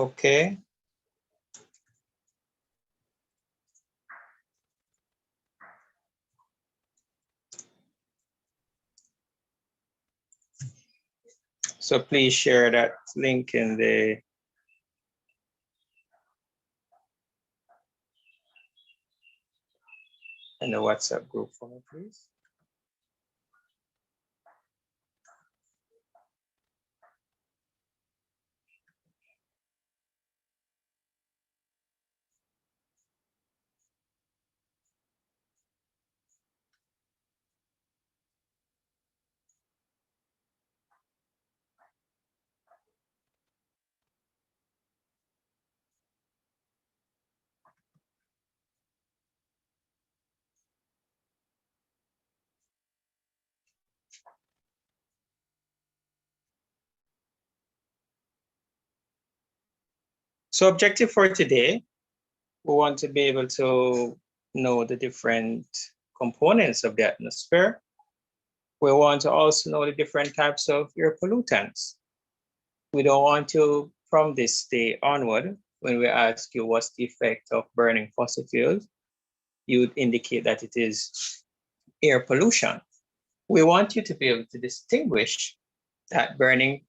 Okay. So please share that link in the WhatsApp group for me, please. So objective for today, we want to be able to know the different components of the atmosphere. We want to also know the different types of air pollutants. We don't want to, from this day onward, when we ask you what's the effect of burning fossil fuels, you would indicate that it is air pollution. We want you to be able to distinguish that burning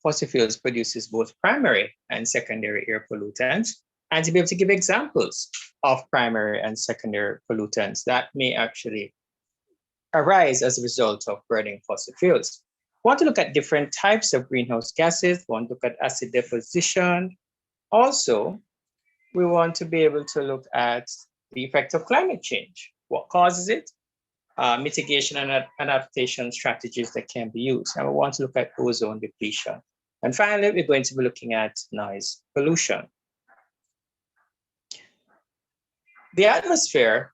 fossil fuels produces both primary and secondary air pollutants, and to be able to give examples of primary and secondary pollutants that may actually arise as a result of burning fossil fuels. We want to look at different types of greenhouse gases. We want to look at acid deposition. Also, we want to be able to look at the effect of climate change. What causes it? Mitigation and adaptation strategies that can be used. And we want to look at ozone depletion. And finally, we're going to be looking at noise pollution. The atmosphere,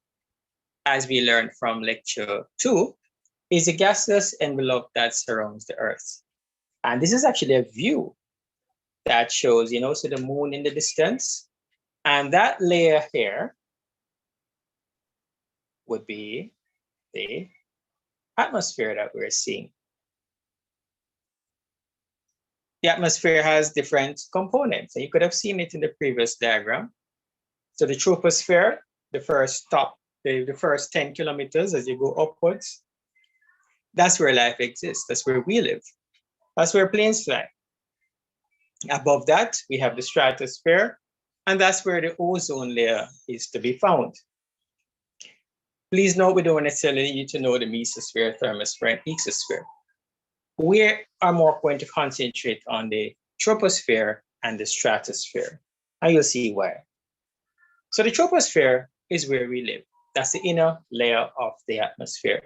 as we learned from lecture 2, is a gaseous envelope that surrounds the Earth. And this is actually a view that shows, so the moon in the distance. And that layer here would be the atmosphere that we're seeing. The atmosphere has different components, and you could have seen it in the previous diagram. So the troposphere, the first 10 kilometers as you go upwards, that's where life exists. That's where we live. That's where planes fly. Above that, we have the stratosphere, and that's where the ozone layer is to be found. Please note, we don't necessarily need to know the mesosphere, thermosphere, and exosphere. We are more going to concentrate on the troposphere and the stratosphere, and you'll see why. So the troposphere is where we live. That's the inner layer of the atmosphere.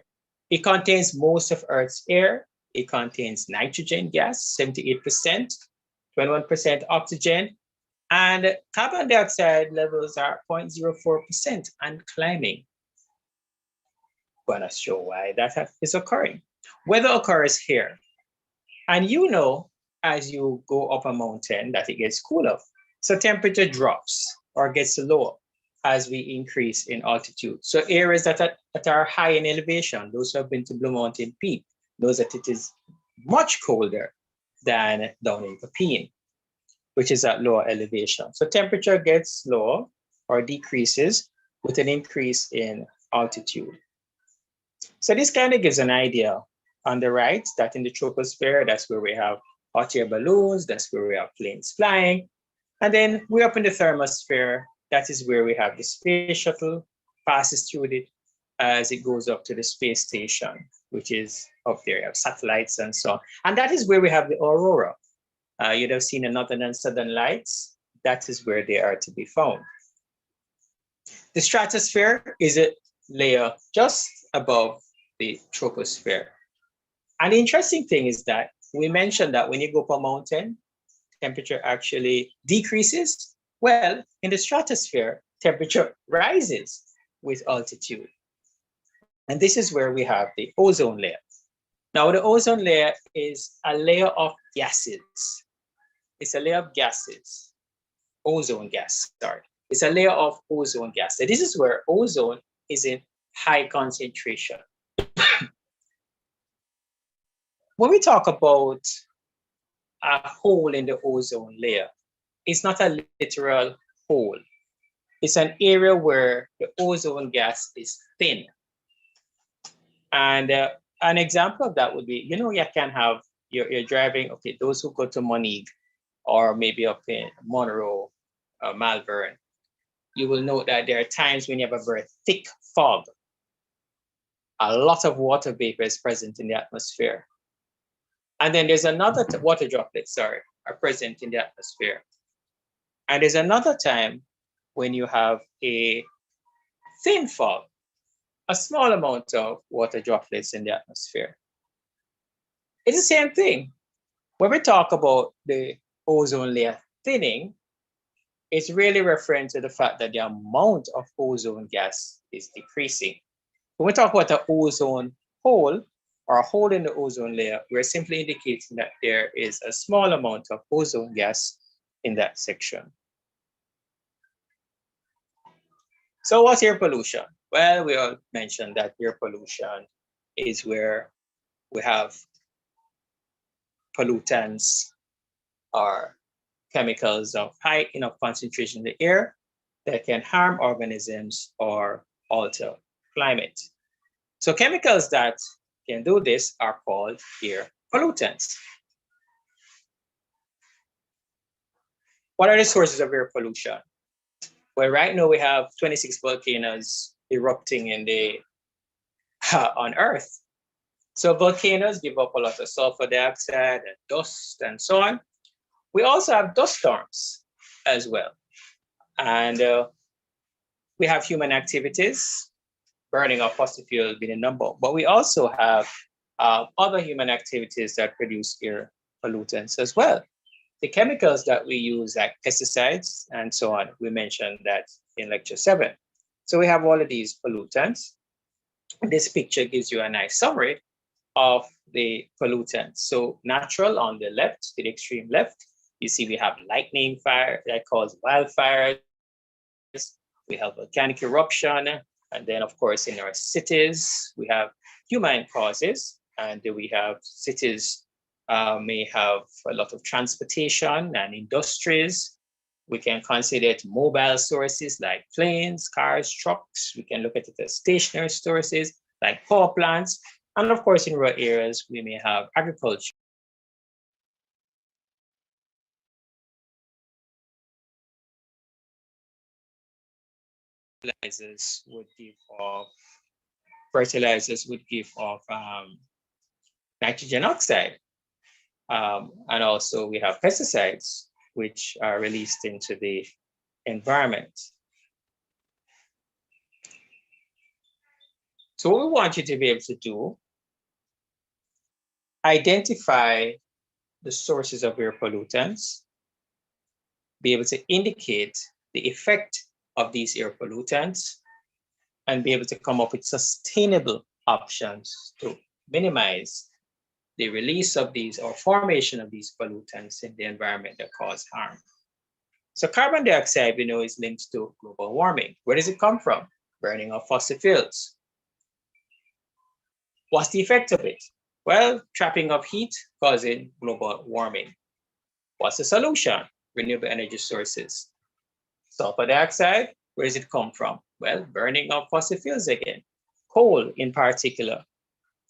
It contains most of Earth's air. It contains nitrogen gas, 78%, 21% oxygen, and carbon dioxide levels are 0.04% and climbing. I'm going to show why that is occurring. Weather occurs here. And as you go up a mountain, that it gets cooler. So temperature drops or gets lower as we increase in altitude. So areas that are high in elevation, those who have been to Blue Mountain Peak, knows that it is much colder than down in Pepin, which is at lower elevation. So temperature gets lower or decreases with an increase in altitude. So this kind of gives an idea on the right that in the troposphere, that's where we have hot air balloons, that's where we have planes flying. And then we're up in the thermosphere, that is where we have the space shuttle, passes through it as it goes up to the space station, which is up there, you have satellites and so on. And that is where we have the aurora. You'd have seen the northern and southern lights. That is where they are to be found. The stratosphere is a layer just above the troposphere. And the interesting thing is that we mentioned that when you go up a mountain, temperature actually decreases. Well, in the stratosphere, temperature rises with altitude. And this is where we have the ozone layer. Now, the ozone layer is a layer of gases. It's a layer of gases, ozone gas, sorry. It's a layer of ozone gas. So this is where ozone is in high concentration. When we talk about a hole in the ozone layer, it's not a literal hole. It's an area where the ozone gas is thin. And an example of that would be, you can have, you're driving, okay, those who go to Monique or maybe up in Monroe, Malvern, you will note that there are times when you have a very thick fog. A lot of water vapor is present in the atmosphere. And then there's another water droplets, are present in the atmosphere. And there's another time when you have a thin fog, a small amount of water droplets in the atmosphere. It's the same thing. When we talk about the ozone layer thinning, it's really referring to the fact that the amount of ozone gas is decreasing. When we talk about the ozone hole or a hole in the ozone layer, we're simply indicating that there is a small amount of ozone gas in that section. So what's air pollution? Well, we all mentioned that air pollution is where we have pollutants or chemicals of high enough concentration in the air that can harm organisms or alter climate. So chemicals that can do this are called air pollutants. What are the sources of air pollution? Well, right now we have 26 volcanoes erupting in on Earth. So volcanoes give up a lot of sulfur dioxide and dust and so on. We also have dust storms as well. And we have human activities, burning of fossil fuel being a number, but we also have other human activities that produce air pollutants as well. The chemicals that we use, like pesticides and so on, we mentioned that in lecture 7. So we have all of these pollutants. This picture gives you a nice summary of the pollutants. So natural on the left, to the extreme left, you see we have lightning fire that cause wildfires. We have volcanic eruption. And then, of course, in our cities, we have human causes. And we have cities may have a lot of transportation and industries. We can consider it mobile sources like planes, cars, trucks. We can look at it as stationary sources like power plants. And of course, in rural areas, we may have agriculture. Fertilizers would give off nitrogen oxide. And also we have pesticides, which are released into the environment. So what we want you to be able to do, identify the sources of air pollutants, be able to indicate the effect of these air pollutants, and be able to come up with sustainable options to minimize the release of these or formation of these pollutants in the environment that cause harm. So carbon dioxide, we know, is linked to global warming. Where does it come from? Burning of fossil fuels. What's the effect of it? Well, trapping of heat causing global warming. What's the solution? Renewable energy sources. Sulfur dioxide, where does it come from? Well, burning of fossil fuels again. Coal in particular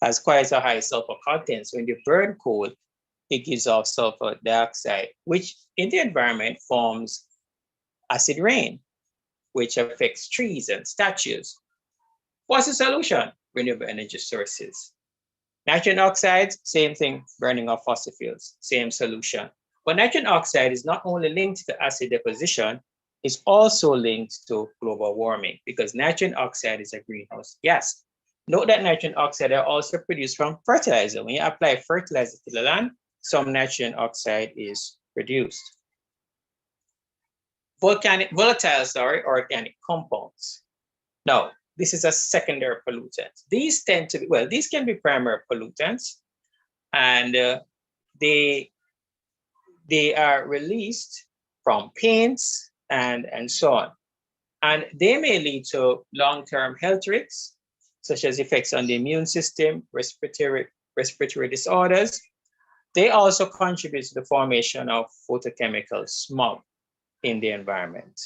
has quite a high sulfur content. So when you burn coal, it gives off sulfur dioxide, which in the environment forms acid rain, which affects trees and statues. What's the solution? Renewable energy sources. Nitrogen oxides, same thing, burning of fossil fuels, same solution. But nitrogen oxide is not only linked to acid deposition, it's also linked to global warming because nitrogen oxide is a greenhouse gas. Note that nitrogen oxide are also produced from fertilizer. When you apply fertilizer to the land, some nitrogen oxide is produced. Volatile organic compounds. Now, this is a secondary pollutant. These tend to be, well, these can be primary pollutants, and they are released from paints and so on. And they may lead to long-term health risks, such as effects on the immune system, respiratory disorders. They also contribute to the formation of photochemical smog. in the environment.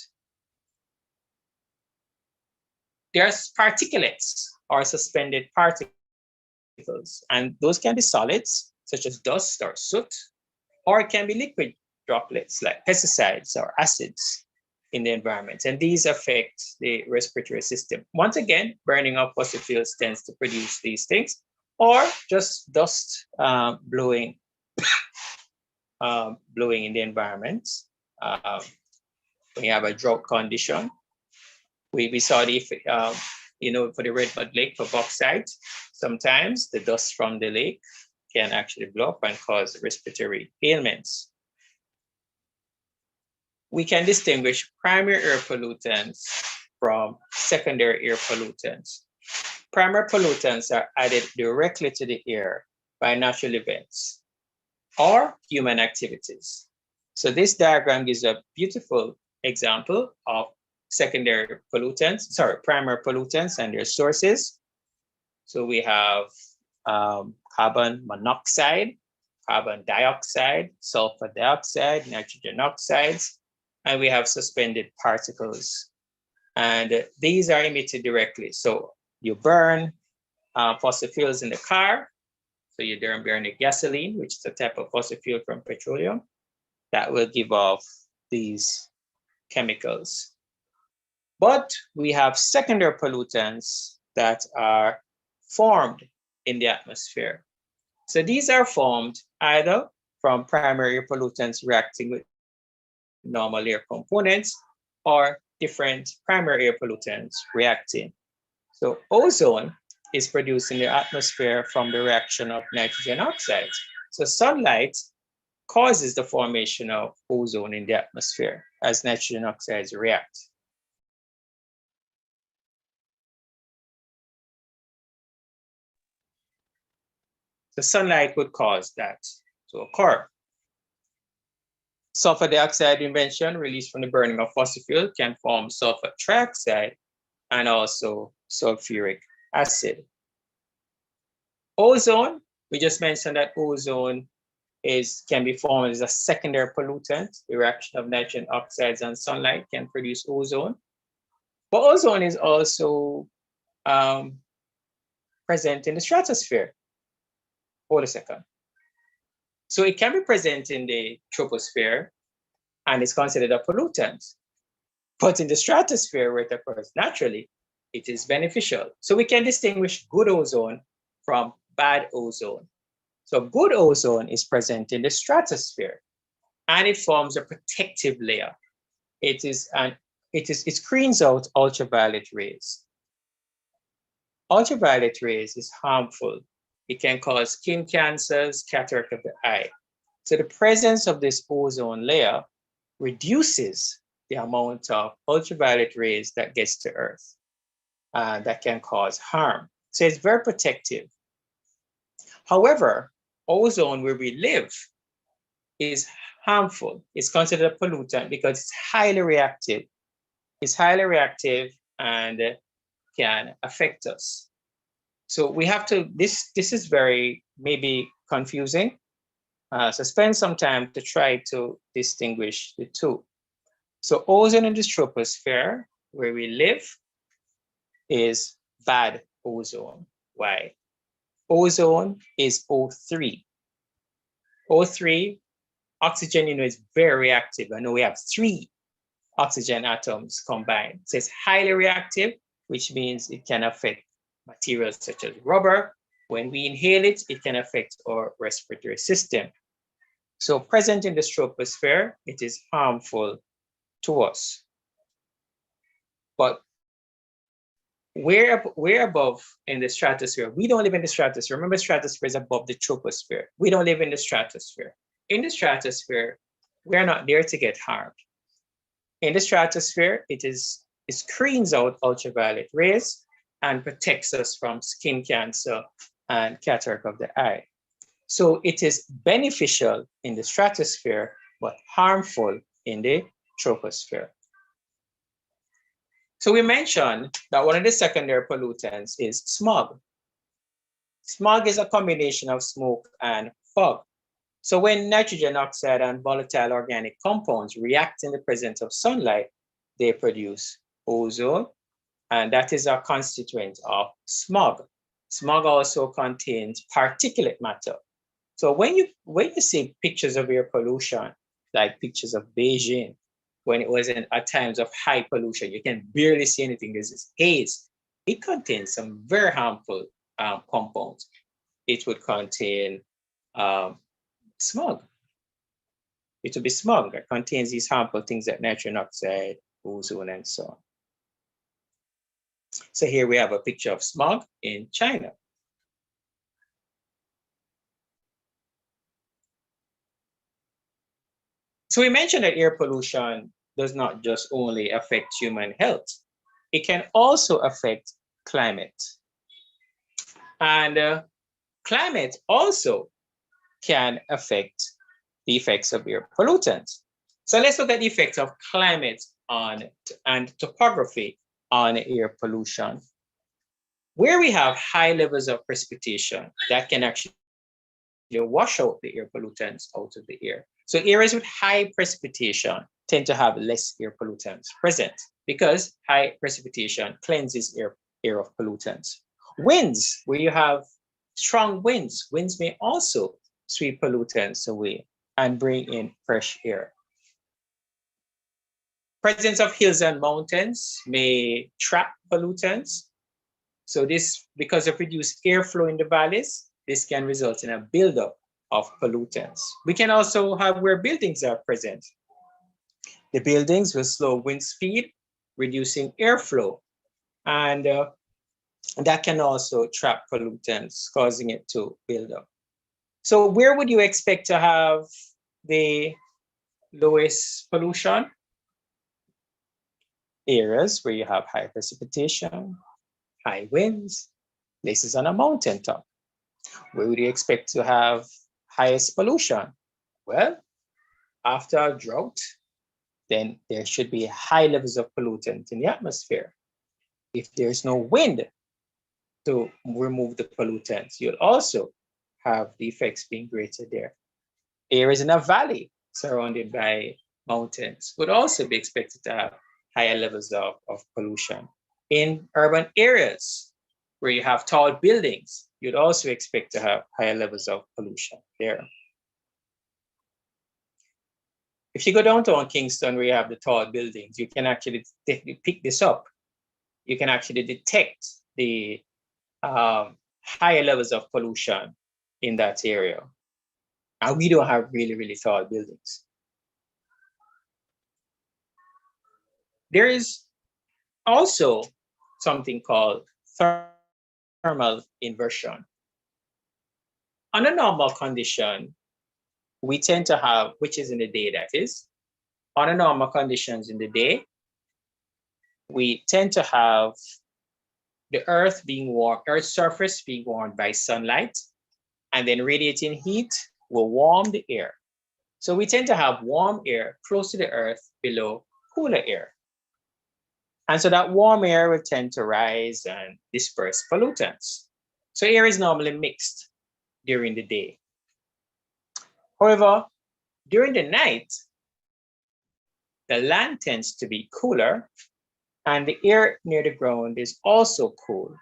There's particulates or suspended particles, and those can be solids such as dust or soot, or it can be liquid droplets like pesticides or acids in the environment, and these affect the respiratory system. Once again, burning of fossil fuels tends to produce these things, or just dust blowing in the environment. When you have a drought condition, we saw the for the Redmud Lake for bauxite, sometimes the dust from the lake can actually blow up and cause respiratory ailments. We can distinguish primary air pollutants from secondary air pollutants. Primary pollutants are added directly to the air by natural events or human activities. So this diagram gives a beautiful example of primary pollutants and their sources. So we have carbon monoxide, carbon dioxide, sulfur dioxide, nitrogen oxides, and we have suspended particles. And these are emitted directly. So you burn fossil fuels in the car. So you burn the gasoline, which is a type of fossil fuel from petroleum, that will give off these chemicals. But we have secondary pollutants that are formed in the atmosphere. So these are formed either from primary pollutants reacting with normal air components or different primary air pollutants reacting. So ozone is produced in the atmosphere from the reaction of nitrogen oxides. So sunlight causes the formation of ozone in the atmosphere as nitrogen oxides react. The sunlight would cause that to occur. Sulfur dioxide invention released from the burning of fossil fuel can form sulfur trioxide and also sulfuric acid. Ozone, we just mentioned that ozone can be formed as a secondary pollutant. The reaction of nitrogen oxides and sunlight can produce ozone. But ozone is also present in the stratosphere. Hold a second. So it can be present in the troposphere and it's considered a pollutant. But in the stratosphere, where it occurs naturally, it is beneficial. So we can distinguish good ozone from bad ozone. So good ozone is present in the stratosphere and it forms a protective layer. It screens out ultraviolet rays. Ultraviolet rays is harmful. It can cause skin cancers, cataract of the eye. So the presence of this ozone layer reduces the amount of ultraviolet rays that gets to Earth that can cause harm. So it's very protective. However, ozone where we live is harmful. It's considered a pollutant because it's highly reactive. It's highly reactive and can affect us. So we have to, this is very maybe confusing. So spend some time to try to distinguish the two. So ozone in the troposphere, where we live, is bad ozone. Why? Ozone is O3. O3, oxygen, is very reactive. I know we have 3 oxygen atoms combined. So it's highly reactive, which means it can affect materials such as rubber. When we inhale it, it can affect our respiratory system. So present in the troposphere, it is harmful to us. But we're above in the stratosphere. We don't live in the stratosphere. Remember, stratosphere is above the troposphere. We don't live in the stratosphere. In the stratosphere, we're not there to get harmed. In the stratosphere, it screens out ultraviolet rays and protects us from skin cancer and cataract of the eye. So it is beneficial in the stratosphere, but harmful in the troposphere. So we mentioned that one of the secondary pollutants is smog. Smog is a combination of smoke and fog. So when nitrogen oxide and volatile organic compounds react in the presence of sunlight, they produce ozone, and that is a constituent of smog. Smog also contains particulate matter. So when you see pictures of air pollution, like pictures of Beijing, when it was at times of high pollution, you can barely see anything. There's this haze. It contains some very harmful compounds. It would contain smog. It would be smog that contains these harmful things like nitrogen oxide, ozone, and so on. So here we have a picture of smog in China. So we mentioned that air pollution does not just only affect human health, it can also affect climate. And climate also can affect the effects of air pollutants. So let's look at the effects of climate and topography on air pollution. Where we have high levels of precipitation, that can actually wash out the air pollutants out of the air. So areas with high precipitation tend to have less air pollutants present because high precipitation cleanses air of pollutants. Winds, where you have strong winds may also sweep pollutants away and bring in fresh air. Presence of hills and mountains may trap pollutants. So this, because of reduced airflow in the valleys, this can result in a buildup of pollutants. We can also have where buildings are present. The buildings will slow wind speed, reducing airflow, and that can also trap pollutants, causing it to build up. So where would you expect to have the lowest pollution? Areas where you have high precipitation, high winds, places on a mountaintop. Where would you expect to have highest pollution? Well, after a drought, then there should be high levels of pollutant in the atmosphere. If there's no wind to remove the pollutants, you'll also have the effects being greater there. Areas in a valley surrounded by mountains would also be expected to have higher levels of pollution. In urban areas where you have tall buildings, you'd also expect to have higher levels of pollution there. If you go downtown Kingston where you have the tall buildings, you can actually pick this up. You can actually detect the higher levels of pollution in that area. And we don't have really, really tall buildings. There is also something called thermal inversion. Under normal condition, we tend to have, which is in the day that is, under normal conditions in the day, we tend to have the earth being warm, earth's surface being warmed by sunlight, and then radiating heat will warm the air. So we tend to have warm air close to the earth below cooler air. And so that warm air will tend to rise and disperse pollutants. So air is normally mixed during the day. However, during the night, the land tends to be cooler and the air near the ground is also cool.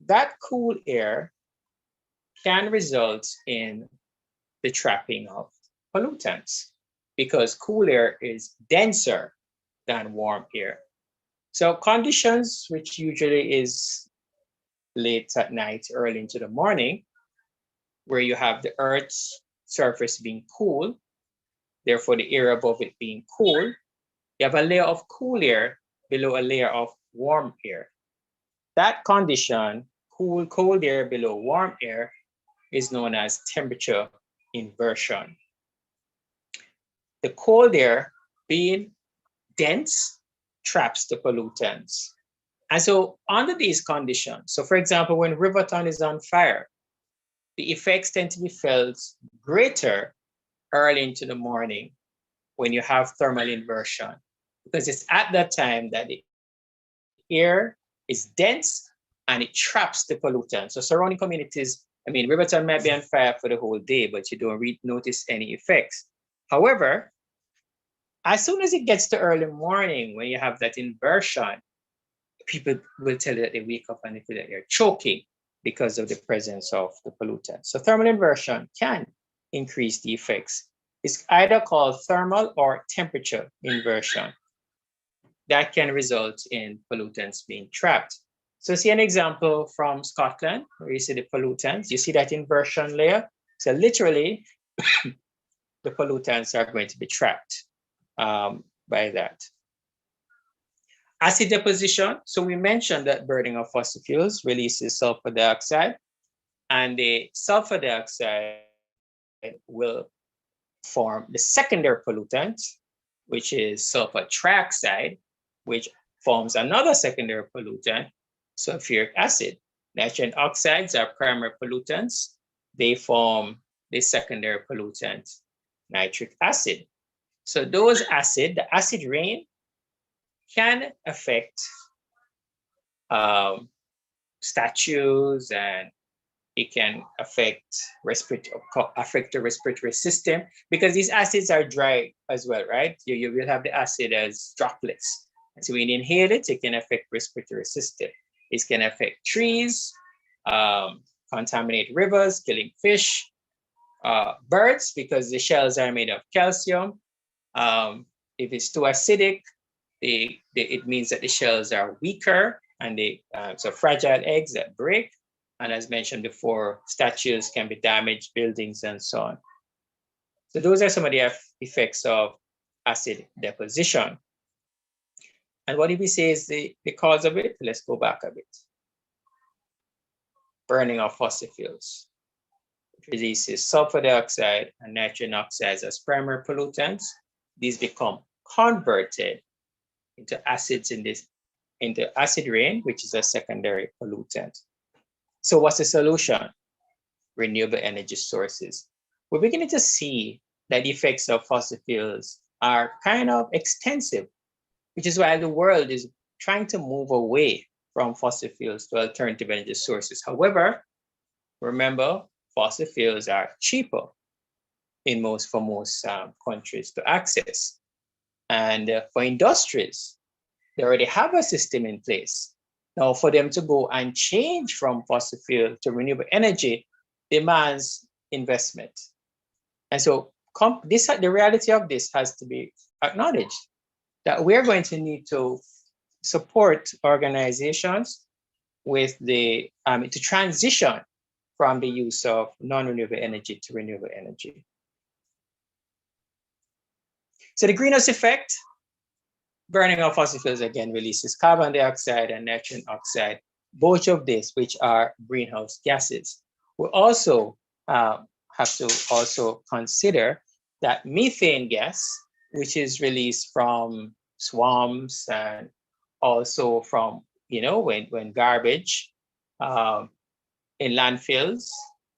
That cool air can result in the trapping of pollutants because cool air is denser than warm air. So conditions which usually is late at night, early into the morning, where you have the Earth's surface being cool, therefore the air above it being cool, you have a layer of cool air below a layer of warm air. That condition, cold air below warm air, is known as temperature inversion. The cold air being dense traps the pollutants. And so under these conditions, so for example, when Riverton is on fire, the effects tend to be felt greater early into the morning when you have thermal inversion, because it's at that time that the air is dense and it traps the pollutants. So surrounding communities I mean, Riverton might be on fire for the whole day, but you don't notice any effects. However, as soon as it gets to early morning, when you have that inversion, people will tell you that they wake up and they feel that they're choking because of the presence of the pollutant. So thermal inversion can increase the effects. It's either called thermal or temperature inversion. That can result in pollutants being trapped. So see an example from Scotland, where you see the pollutants. You see that inversion layer? So literally, the pollutants are going to be trapped by that. Acid deposition. So we mentioned that burning of fossil fuels releases sulfur dioxide, and the sulfur dioxide will form the secondary pollutant, which is sulfur trioxide, which forms another secondary pollutant, sulfuric acid. Nitrogen oxides are primary pollutants. They form the secondary pollutant, nitric acid. So those acid, the acid rain, can affect statues, and it can affect the respiratory system, because these acids are dry as well, right? You will have the acid as droplets. And so when you inhale it, it can affect respiratory system. It can affect trees, contaminate rivers, killing fish, birds, because the shells are made of calcium. If it's too acidic, it means that the shells are weaker, and so fragile eggs that break. And as mentioned before, statues can be damaged, buildings, and so on. So those are some of the effects of acid deposition. And what did we say is the cause of it? Let's go back a bit. Burning of fossil fuels. It releases sulfur dioxide and nitrogen oxides as primary pollutants. These become converted into acids into acid rain, which is a secondary pollutant. So what's the solution? Renewable energy sources. We're beginning to see that the effects of fossil fuels are kind of extensive, which is why the world is trying to move away from fossil fuels to alternative energy sources. However, remember, fossil fuels are cheaper for most countries to access. And for industries, they already have a system in place. Now, for them to go and change from fossil fuel to renewable energy demands investment. And so the reality of this has to be acknowledged, that we're going to need to support organizations with to transition from the use of non-renewable energy to renewable energy. So the greenhouse effect, burning of fossil fuels again releases carbon dioxide and nitrogen oxide, both of these which are greenhouse gases. We also have to also consider that methane gas, which is released from swamps and also from, when garbage in landfills,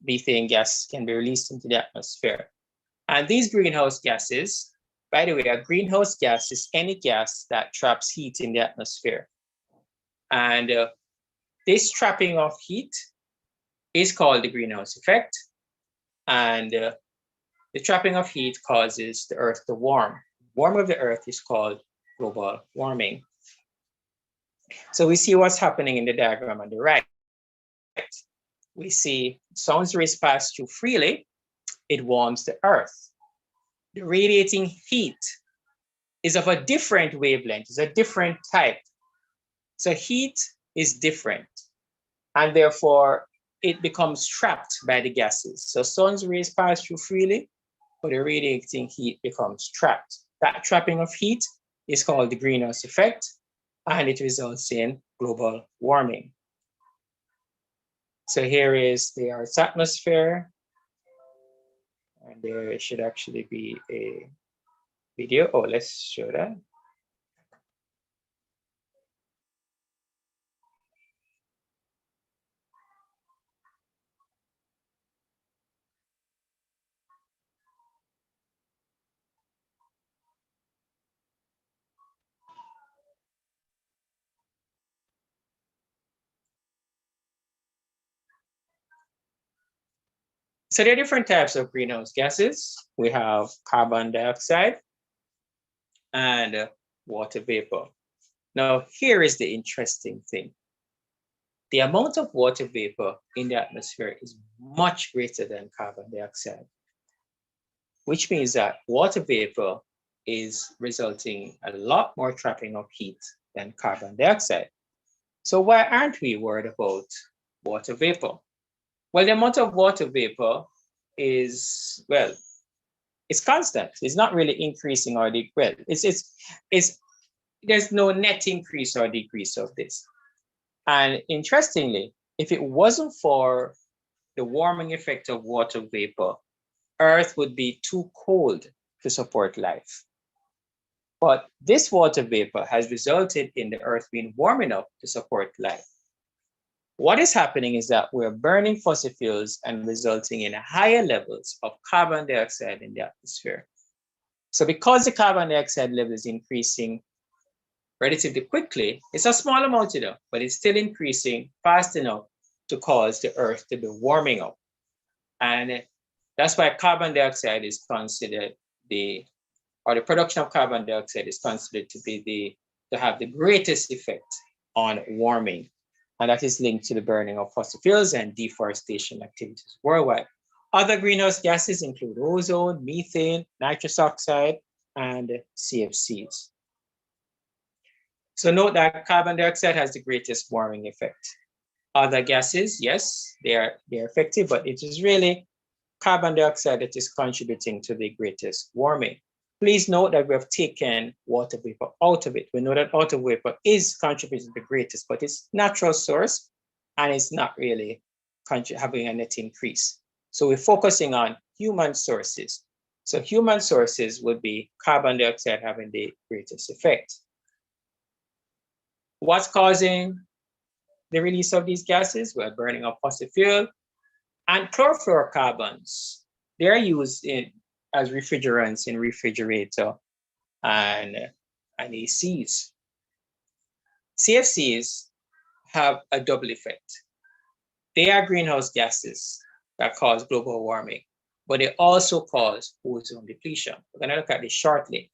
methane gas can be released into the atmosphere. And these greenhouse gases, by the way, a greenhouse gas is any gas that traps heat in the atmosphere. And this trapping of heat is called the greenhouse effect. And the trapping of heat causes the Earth to warm. Warming of the Earth is called global warming. So we see what's happening in the diagram on the right. We see sun's rays pass through freely. It warms the Earth. The radiating heat is of a different wavelength, it's a different type. So heat is different, and therefore it becomes trapped by the gases. So sun's rays pass through freely, but the radiating heat becomes trapped. That trapping of heat is called the greenhouse effect, and it results in global warming. So here is the Earth's atmosphere. And there should actually be a video. Oh, let's show that. So there are different types of greenhouse gases. We have carbon dioxide and water vapor. Now, here is the interesting thing. The amount of water vapor in the atmosphere is much greater than carbon dioxide, which means that water vapor is resulting in a lot more trapping of heat than carbon dioxide. So why aren't we worried about water vapor? Well, the amount of water vapor is, well, it's constant. It's not really increasing or there's no net increase or decrease of this. And interestingly, if it wasn't for the warming effect of water vapor, Earth would be too cold to support life. But this water vapor has resulted in the Earth being warm enough to support life. What is happening is that we're burning fossil fuels and resulting in higher levels of carbon dioxide in the atmosphere. So because the carbon dioxide level is increasing relatively quickly, it's a small amount, but it's still increasing fast enough to cause the Earth to be warming up. And that's why carbon dioxide is considered the production of carbon dioxide is considered to have the greatest effect on warming. And that is linked to the burning of fossil fuels and deforestation activities worldwide. Other greenhouse gases include ozone, methane, nitrous oxide, and CFCs. So note that carbon dioxide has the greatest warming effect. Other gases, yes, they're effective, but it is really carbon dioxide that is contributing to the greatest warming. Please note that we have taken water vapor out of it. We know that water vapor is contributing the greatest, but it's natural source and it's not really having a net increase. So we're focusing on human sources. So human sources would be carbon dioxide having the greatest effect. What's causing the release of these gases? Well, burning of fossil fuel and chlorofluorocarbons. They're used as refrigerants in refrigerator and ACs. CFCs have a double effect. They are greenhouse gases that cause global warming, but they also cause ozone depletion. We're going to look at this shortly.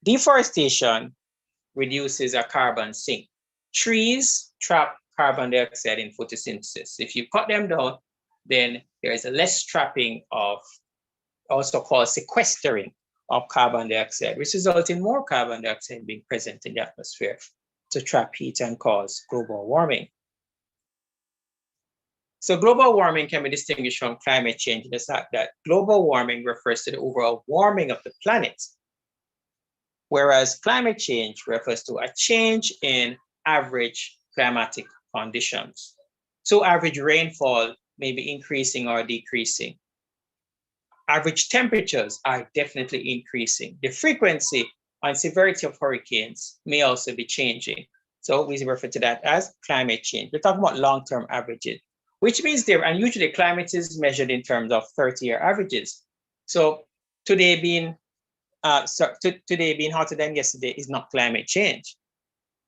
Deforestation reduces a carbon sink. Trees trap carbon dioxide in photosynthesis. If you cut them down, then there is a less trapping of, also called sequestering of carbon dioxide, which results in more carbon dioxide being present in the atmosphere to trap heat and cause global warming. So global warming can be distinguished from climate change in the fact that global warming refers to the overall warming of the planet, whereas climate change refers to a change in average climatic conditions. So average rainfall may be increasing or decreasing. Average temperatures are definitely increasing. The frequency and severity of hurricanes may also be changing. So we refer to that as climate change. We're talking about long-term averages, which means and usually climate is measured in terms of 30-year averages. So today being hotter than yesterday is not climate change.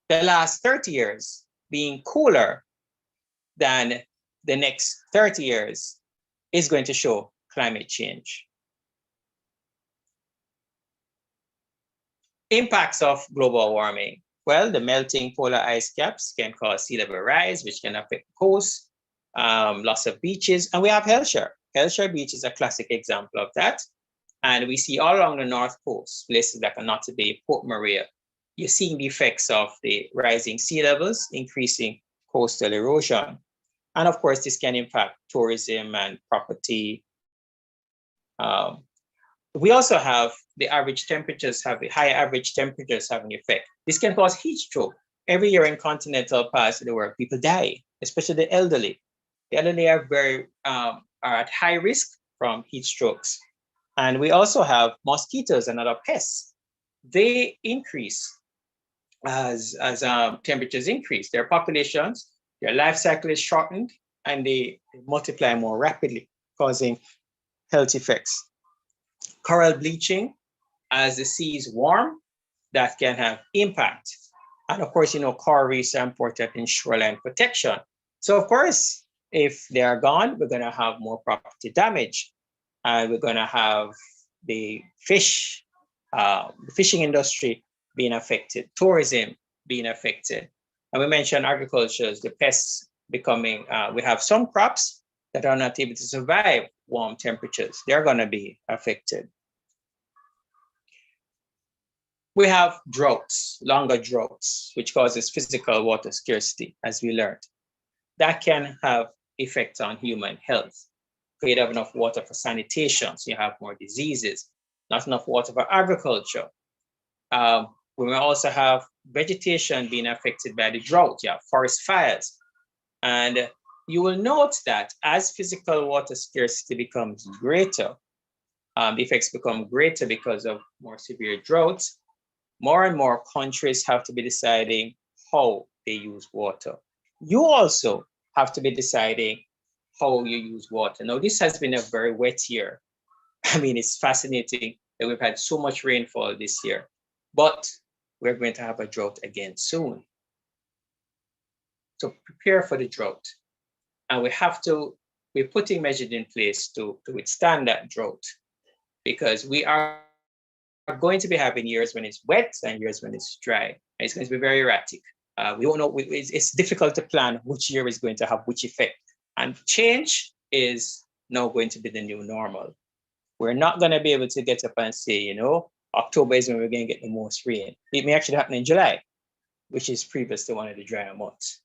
The last 30 years being cooler than the next 30 years is going to show climate change. Impacts of global warming. Well, the melting polar ice caps can cause sea level rise, which can affect coasts, loss of beaches, and we have Hellshire. Hellshire Beach is a classic example of that. And we see all along the North Coast, places like Anote Bay, Port Maria, you're seeing the effects of the rising sea levels, increasing coastal erosion. And of course, this can impact tourism and property. We also have the average temperatures, high average temperatures having effect. This can cause heat stroke. Every year in continental parts of the world, people die, especially the elderly. The elderly are at high risk from heat strokes. And we also have mosquitoes and other pests. They increase as temperatures increase. Their populations, their life cycle is shortened, and they multiply more rapidly, causing health effects. Coral bleaching, as the seas warm, that can have impact. And of course, coral reefs are important in shoreline protection. So of course, if they are gone, we're going to have more property damage. And we're going to have the fishing industry being affected, tourism being affected. And we mentioned agriculture, the pests becoming, we have some crops that are not able to survive warm temperatures. They're going to be affected. We have droughts, longer droughts, which causes physical water scarcity, as we learned. That can have effects on human health. You don't have enough water for sanitation, so you have more diseases, not enough water for agriculture. We may also have vegetation being affected by the drought. You have forest fires. And you will note that as physical water scarcity becomes greater, the effects become greater because of more severe droughts, more and more countries have to be deciding how they use water. You also have to be deciding how you use water. Now, this has been a very wet year. I mean, it's fascinating that we've had so much rainfall this year, but we're going to have a drought again soon. So prepare for the drought. And we're putting measures in place to withstand that drought, because we are going to be having years when it's wet and years when it's dry. And it's going to be very erratic. We don't know, it's difficult to plan which year is going to have which effect. And change is now going to be the new normal. We're not going to be able to get up and say, you know, October is when we're going to get the most rain. It may actually happen in July, which is previous to one of the drier months.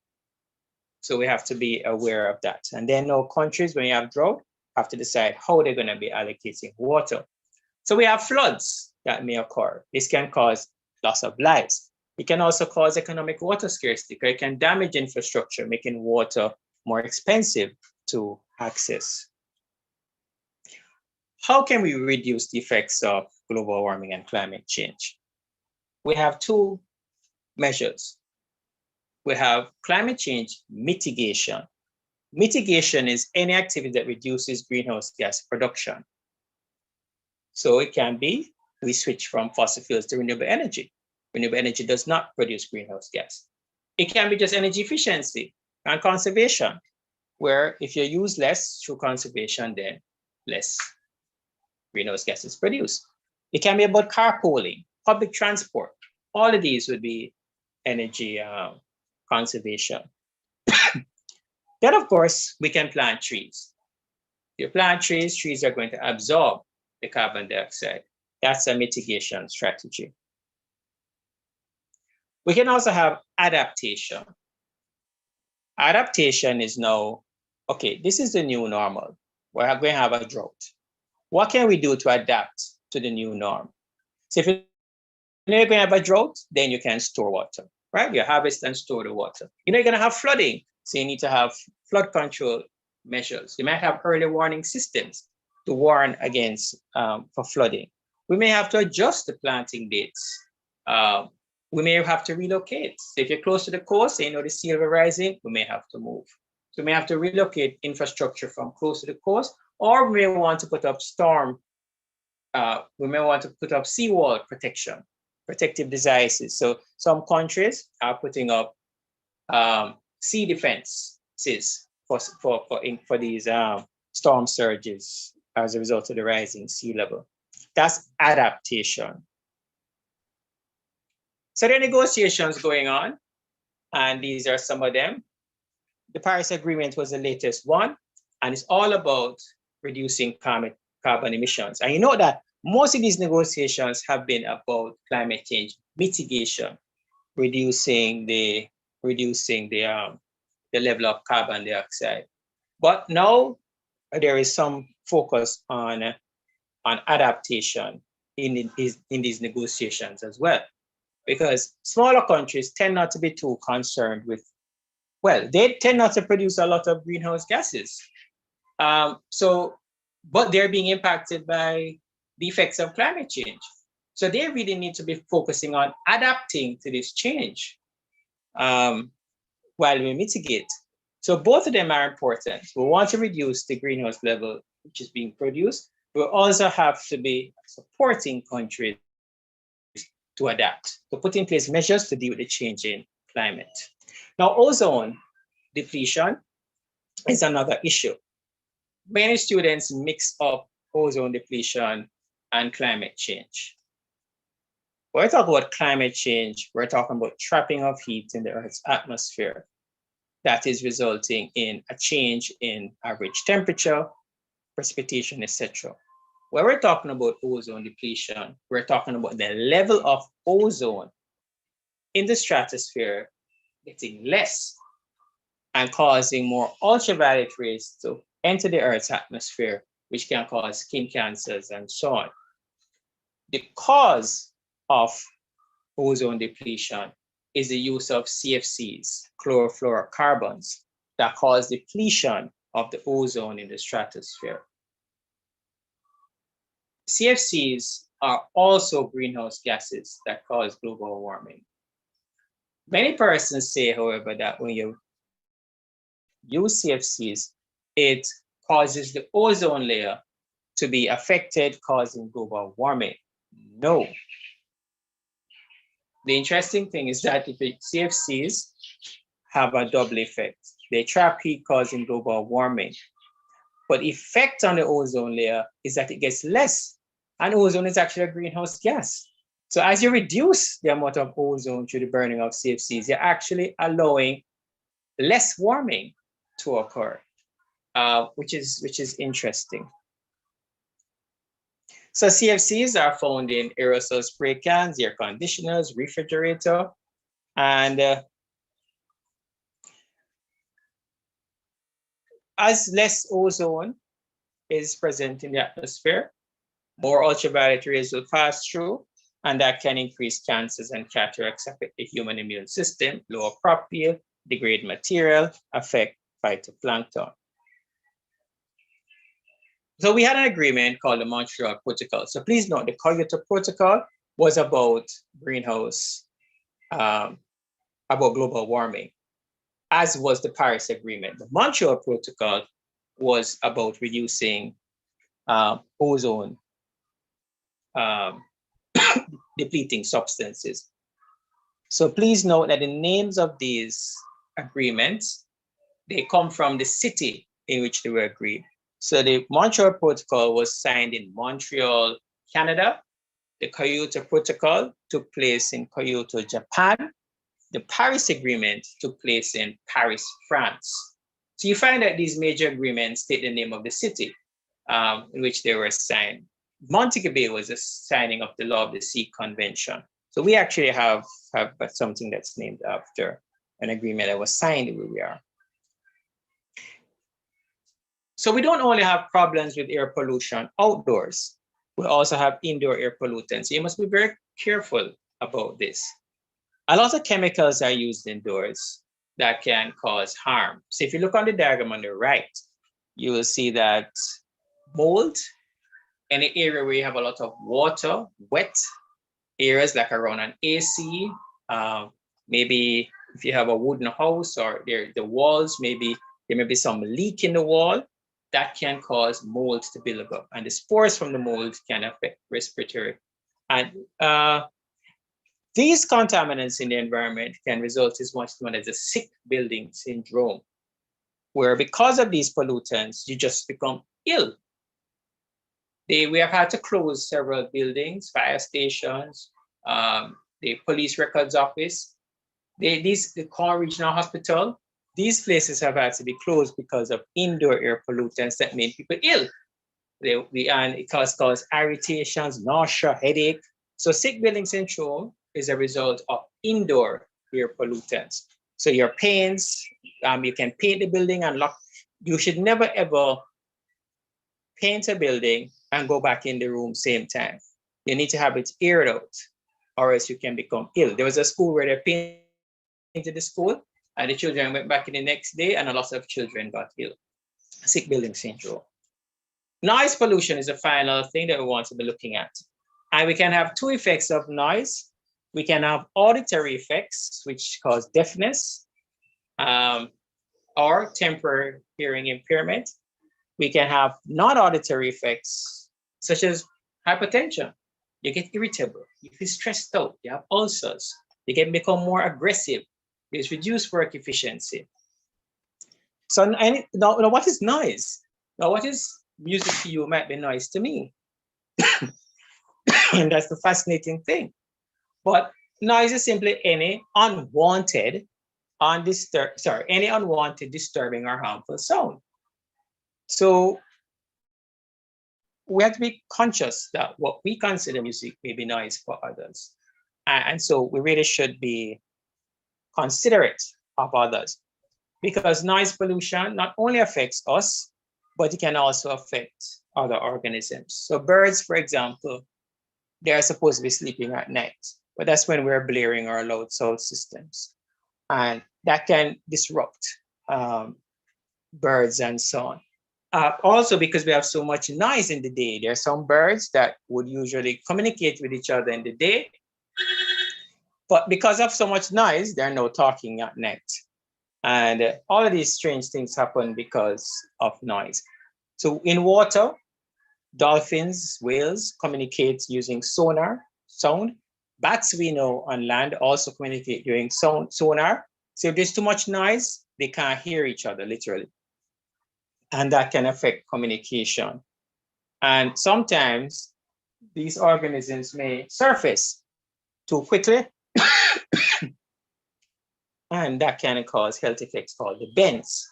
So we have to be aware of that. And then now countries, when you have drought, have to decide how they're going to be allocating water. So we have floods that may occur. This can cause loss of lives. It can also cause economic water scarcity, because it can damage infrastructure, making water more expensive to access. How can we reduce the effects of global warming and climate change? We have two measures. We have climate change mitigation. Mitigation is any activity that reduces greenhouse gas production. So it can be, we switch from fossil fuels to renewable energy. Renewable energy does not produce greenhouse gas. It can be just energy efficiency and conservation, where if you use less through conservation, then less greenhouse gases produced. It can be about carpooling, public transport. All of these would be energy conservation. Then, of course, we can plant trees. If you plant trees, trees are going to absorb the carbon dioxide. That's a mitigation strategy. We can also have adaptation. Adaptation is now, okay, this is the new normal. We're going to have a drought. What can we do to adapt to the new norm? So if you're going to have a drought, then you can store water, right? You harvest and store the water. You know, you're going to have flooding, so you need to have flood control measures. You might have early warning systems to warn against for flooding. We may have to adjust the planting dates. We may have to relocate. So if you're close to the coast, and you know the sea level rising, we may have to move. So we may have to relocate infrastructure from close to the coast, or we may want to put up we may want to put up seawall protection, protective devices. So some countries are putting up sea defenses for these storm surges as a result of the rising sea level. That's adaptation. So there are negotiations going on, and these are some of them. The Paris Agreement was the latest one, and it's all about reducing carbon emissions. And you know that most of these negotiations have been about climate change mitigation, reducing the level of carbon dioxide. But now there is some focus on adaptation in these negotiations as well, because smaller countries tend not to be too concerned with, well, they tend not to produce a lot of greenhouse gases. But they're being impacted by the effects of climate change. So they really need to be focusing on adapting to this change while we mitigate. So both of them are important. We want to reduce the greenhouse level which is being produced. We also have to be supporting countries to adapt, to put in place measures to deal with the changing climate. Now, ozone depletion is another issue. Many students mix up ozone depletion and climate change. When we talk about climate change, we're talking about trapping of heat in the Earth's atmosphere that is resulting in a change in average temperature, precipitation, etc. When we're talking about ozone depletion, we're talking about the level of ozone in the stratosphere getting less and causing more ultraviolet rays to enter the Earth's atmosphere, which can cause skin cancers and so on. The cause of ozone depletion is the use of CFCs, chlorofluorocarbons, that cause depletion of the ozone in the stratosphere. CFCs are also greenhouse gases that cause global warming. Many persons say, however, that when you use CFCs, it causes the ozone layer to be affected, causing global warming. No. The interesting thing is that if the CFCs have a double effect, they trap heat, causing global warming. But the effect on the ozone layer is that it gets less, and ozone is actually a greenhouse gas. So as you reduce the amount of ozone through the burning of CFCs, you're actually allowing less warming to occur, which is interesting. So CFCs are found in aerosol spray cans, air conditioners, refrigerator, and as less ozone is present in the atmosphere, more ultraviolet rays will pass through, and that can increase cancers and cataracts, affect the human immune system, lower crop yield, degrade material, affect phytoplankton. So we had an agreement called the Montreal Protocol. So please note the Kyoto Protocol was about greenhouse, about global warming, as was the Paris Agreement. The Montreal Protocol was about reducing ozone depleting substances. So please note that the names of these agreements, they come from the city in which they were agreed. So the Montreal Protocol was signed in Montreal, Canada. The Kyoto Protocol took place in Kyoto, Japan. The Paris Agreement took place in Paris, France. So you find that these major agreements state the name of the city in which they were signed. Montego Bay was a signing of the Law of the Sea Convention. So we actually have something that's named after an agreement that was signed where we are. So we don't only have problems with air pollution outdoors, we also have indoor air pollutants. So you must be very careful about this. A lot of chemicals are used indoors that can cause harm. So if you look on the diagram on the right, you will see that mold, any area where you have a lot of water, wet areas like around an AC, maybe if you have a wooden house or the walls, maybe there may be some leak in the wall, that can cause mold to build up. And the spores from the mold can affect respiratory. And these contaminants in the environment can result in what's known as a sick building syndrome, where because of these pollutants, you just become ill. We have had to close several buildings, fire stations, the police records office, the Corn Regional Hospital. These places have had to be closed because of indoor air pollutants that made people ill. And it causes irritations, nausea, headache. So sick building syndrome is a result of indoor air pollutants. So your paints, you can paint the building and lock. You should never ever paint a building and go back in the room same time. You need to have it aired out, or else you can become ill. There was a school where they painted the school, and the children went back in the next day, and a lot of children got ill. Sick building syndrome. Noise pollution is the final thing that we want to be looking at. And we can have two effects of noise. We can have auditory effects, which cause deafness or temporary hearing impairment. We can have non-auditory effects, such as hypertension. You get irritable, you feel stressed out, you have ulcers, you can become more aggressive, there's reduced work efficiency. So now, what is noise? Now, what is music to you might be noise to me. And that's the fascinating thing. But noise is simply any unwanted, any unwanted, disturbing, or harmful sound. So we have to be conscious that what we consider music may be noise for others. And so we really should be considerate of others, because noise pollution not only affects us, but it can also affect other organisms. So birds, for example, they are supposed to be sleeping at night, but that's when we're blaring our loud sound systems. And that can disrupt birds and so on. Also, because we have so much noise in the day, there are some birds that would usually communicate with each other in the day, but because of so much noise, they're now talking at night. And all of these strange things happen because of noise. So in water, dolphins, whales communicate using sonar, sound. Bats, we know, on land also communicate using sonar. So if there's too much noise, they can't hear each other, literally. And that can affect communication. And sometimes these organisms may surface too quickly, and that can cause health effects called the bends.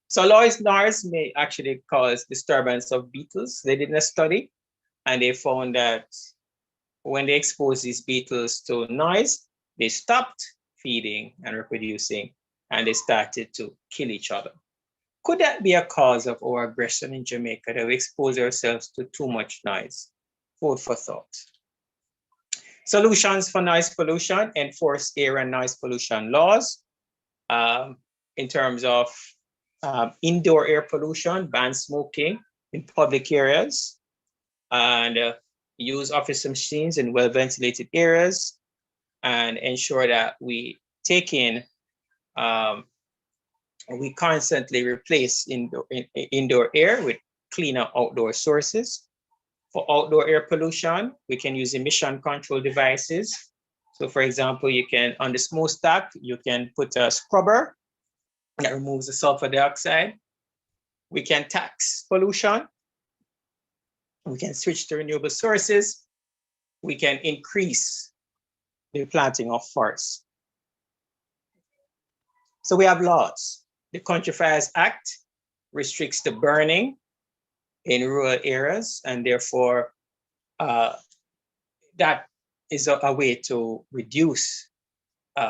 So noise may actually cause disturbance of beetles. They did a study, and they found that when they exposed these beetles to noise, they stopped feeding and reproducing, and they started to kill each other. Could that be a cause of our aggression in Jamaica, that we expose ourselves to too much noise? Food for thought. Solutions for noise pollution: enforce air and noise pollution laws. In terms of indoor air pollution, ban smoking in public areas, and use office machines in well-ventilated areas, and ensure that we take in, we constantly replace indoor air with cleaner outdoor sources. For outdoor air pollution, we can use emission control devices. So for example, you can, on the smokestack, you can put a scrubber that removes the sulfur dioxide. We can tax pollution. We can switch to renewable sources. We can increase the planting of forests. So we have laws. The Country Fires Act restricts the burning in rural areas, and therefore that is a way to reduce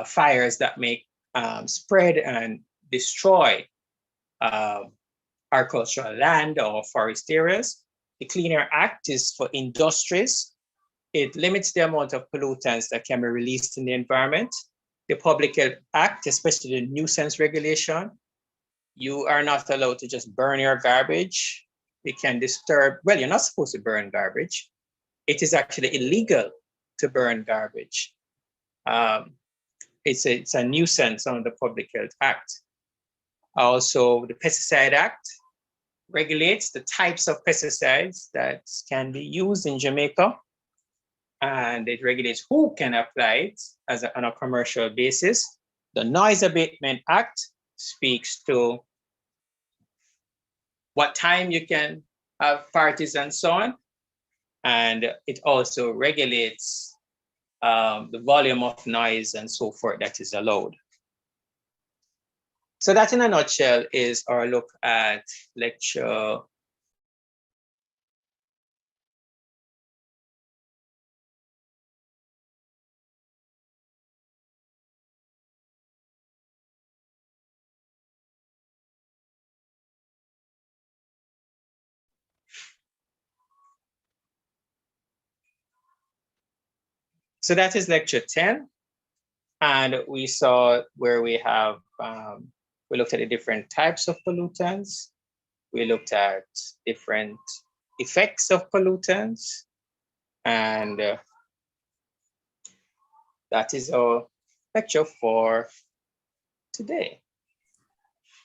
fires that may spread and destroy agricultural land or forest areas. The Clean Air Act is for industries. It limits the amount of pollutants that can be released in the environment. The Public Health Act, especially the nuisance regulation, you are not allowed to just burn your garbage. It can disturb, well, you're not supposed to burn garbage. It is actually illegal to burn garbage. It's a nuisance under the Public Health Act. Also, the Pesticide Act regulates the types of pesticides that can be used in Jamaica, and it regulates who can apply it on a commercial basis. The Noise Abatement Act speaks to what time you can have parties and so on, and it also regulates the volume of noise and so forth that is allowed. So that, in a nutshell, is our look at lecture . So that is lecture 10. And we saw where we have, we looked at the different types of pollutants. We looked at different effects of pollutants. And that is our lecture for today.